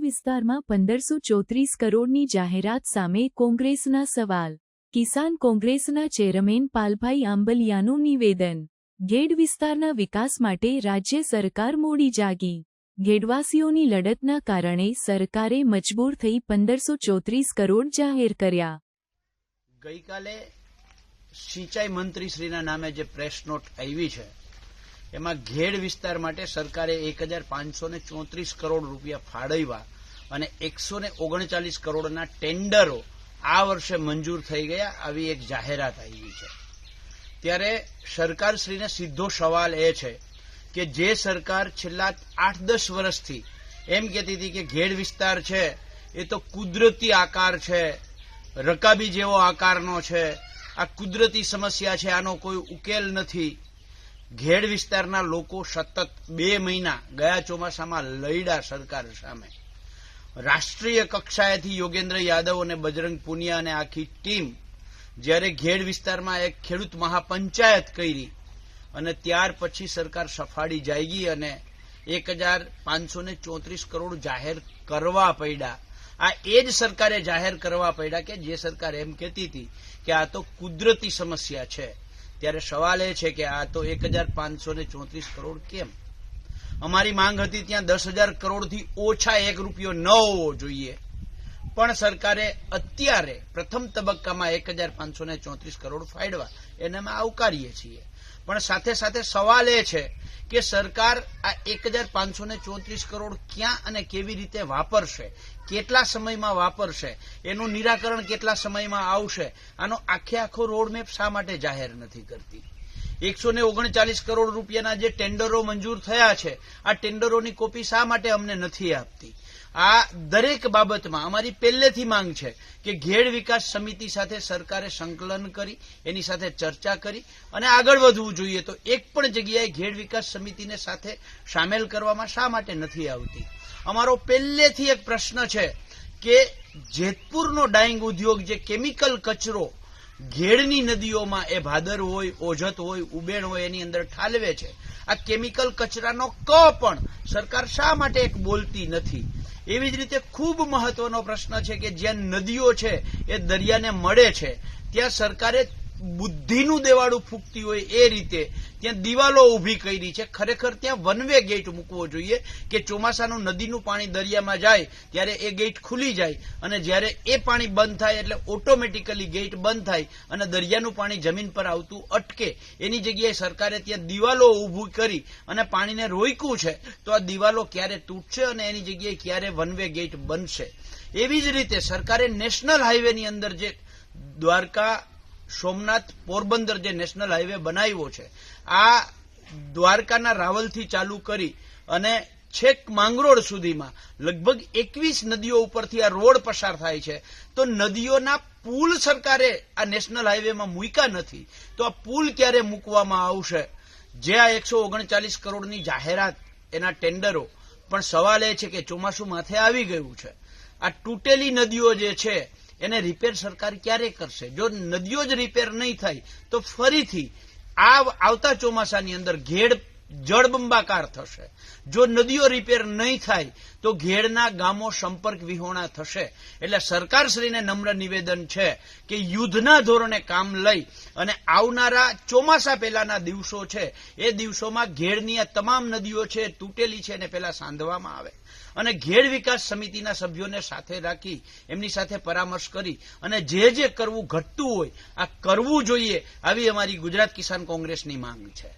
વિસ્તારમાં 1534 કરોડની જાહેરાત સામે કોંગ્રેસના સવાલ. કિસાન કોંગ્રેસના ચેરમેન પાલભાઈ આંબલિયાનું નિવેદન. ગેડ વિસ્તારના વિકાસ માટે રાજ્ય સરકાર મોડી જાગી. ગેડવાસીઓની લડતના કારણે સરકારે મજબૂર થઈ 1534 કરોડ જાહેર કર્યા. ગઈકાલે સિંચાઈ મંત્રીશ્રીના નામે જે પ્રેસ નોટ આવી છે એમાં ઘેડ વિસ્તાર માટે સરકારે 1534 કરોડ રૂપિયા ફાળવ્યા અને 139 કરોડના ટેન્ડરો આ વર્ષે મંજૂર થઈ ગયા, આવી એક જાહેરાત આવી છે. ત્યારે સરકારશ્રીને સીધો સવાલ એ છે કે જે સરકાર છેલ્લા 8-10 વર્ષથી એમ કહેતી હતી કે ઘેડ વિસ્તાર છે એ તો કુદરતી આકાર છે, રકાબી જેવો આકારનો છે, આ કુદરતી સમસ્યા છે, આનો કોઈ ઉકેલ નથી. ઘેડ વિસ્તારના લોકો સતત 2 મહિના ગયા ચોમાસામાં લડ્યા સરકાર સામે. રાષ્ટ્રીય કક્ષાએથી યોગેન્દ્ર યાદવ અને બજરંગ પુનિયા અને આખી ટીમ જ્યારે ઘેડ વિસ્તારમાં એક ખેડૂત મહાપંચાયત કરી અને ત્યાર પછી સરકાર સફાળી જાગી અને 1534 કરોડ જાહેર કરવા પડ્યા. આ એ જ સરકારે જાહેર કરવા પડ્યા કે જે સરકાર એમ કહેતી હતી કે આ તો કુદરતી સમસ્યા છે. ત્યારે સવાલ એ છે કે આ તો 1534 કરોડ કેમ? અમારી માંગ હતી ત્યાં 10,000 કરોડથી ઓછા 1 રૂપિયો ન હોવો જોઈએ, પણ સરકારે અત્યારે પ્રથમ તબક્કામાં 1534 કરોડ ફાળવ્યા, એને અમે આવકારીએ છીએ. પણ સાથે સાથે સવાલ એ છે કે સરકાર આ 1534 કરોડ ક્યાં અને કેવી રીતે વાપરશે, કેટલા સમયમાં વાપરશે, એનું નિરાકરણ કેટલા સમયમાં આવશે, આનો આખો રોડમેપ શા માટે જાહેર નથી કરતી? 139 કરોડ રૂપિયાના જે ટેન્ડરો મંજૂર થયા છે, આ ટેન્ડરોની કોપી શા માટે અમને નથી આપતી? આ દરેક બાબતમાં અમારી પહેલેથી માંગ છે કે ઘેડ વિકાસ સમિતિ સાથે સરકારે સંકલન કરી, એની સાથે ચર્ચા કરી અને આગળ વધવું જોઈએ. તો એક પણ જગ્યાએ ઘેડ વિકાસ સમિતિને સાથે સામેલ કરવામાં શા માટે નથી આવતી? અમારો પહેલેથી એક પ્રશ્ન છે કે જેતપુરનો ડાઇંગ ઉદ્યોગ જે કેમિકલ કચરો ઘેડની નદીઓમાં એ ભાદર હોય, ઓજત હોય, ઉબેણ હોય એની અંદર ઠાલવે છે, આ કેમિકલ કચરાનો ક પણ સરકાર શા માટે એક બોલતી નથી? એવી જ રીતે ખૂબ મહત્વનો પ્રશ્ન છે કે જ્યાં નદીઓ છે એ દરિયાને મળે છે ત્યાં સરકારે બુદ્ધિનું દેવાળું ફૂંકતી હોય એ રીતે ત્યાં દિવાલો ઊભી કરી છે. ખરેખર ત્યાં વન વે ગેટ મૂકવો જોઈએ કે ચોમાસાનું નદીનું પાણી દરિયામાં જાય ત્યારે એ ગેટ ખુલી જાય અને જ્યારે એ પાણી બંધ થાય એટલે ઓટોમેટિકલી ગેટ બંધ થાય અને દરિયાનું પાણી જમીન પર આવતું અટકે. એની જગ્યાએ સરકારે ત્યાં દિવાલો ઊભી કરી અને પાણીને રોક્યું છે. તો આ દિવાલો ક્યારે તૂટશે અને એની જગ્યાએ ક્યારે વન વે ગેટ બનશે? એવી જ રીતે સરકારે નેશનલ હાઈવેની અંદર જે દ્વારકા, સોમનાથ, પોરબંદર જે નેશનલ હાઈવે બનાવ્યો છે, આ દ્વારકાના રાવલથી ચાલુ કરી અને છેક માંગરોળ સુધીમાં લગભગ 21 નદીઓ ઉપરથી આ રોડ પસાર થાય છે. તો નદીઓના પુલ સરકારે આ નેશનલ હાઈવેમાં મૂક્યા નથી. તો આ પુલ ક્યારે મૂકવામાં આવશે? જે આ 139 કરોડની જાહેરાત, એના ટેન્ડરો, પણ સવાલ એ છે કે ચોમાસું માથે આવી ગયું છે. આ તૂટેલી નદીઓ જે છે એને રિપેર સરકાર ક્યારે કરશે? જો નદીઓ જ રિપેર નહીં થાય તો ફરીથી આવતા ચોમાસાની અંદર ઘેડ જળબંબાકાર થશે. જો નદીઓ રિપેર નહીં થાય તો ઘેડના ગામો સંપર્ક વિહોણા થશે. એટલે સરકારશ્રીને નમ્ર નિવેદન છે કે યુદ્ધના ધોરણે કામ લઈ અને આવનારા ચોમાસા પહેલાના દિવસો છે એ દિવસોમાં ઘેડની આ તમામ નદીઓ છે તૂટેલી છે એને પહેલા સાંધવામાં આવે અને ઘેડ વિકાસ સમિતિના સભ્યોને સાથે રાખી એમની સાથે પરામર્શ કરી અને જે કરવું ઘટતું હોય આ કરવું જોઈએ, આવી અમારી ગુજરાત કિસાન કોંગ્રેસની માંગ છે.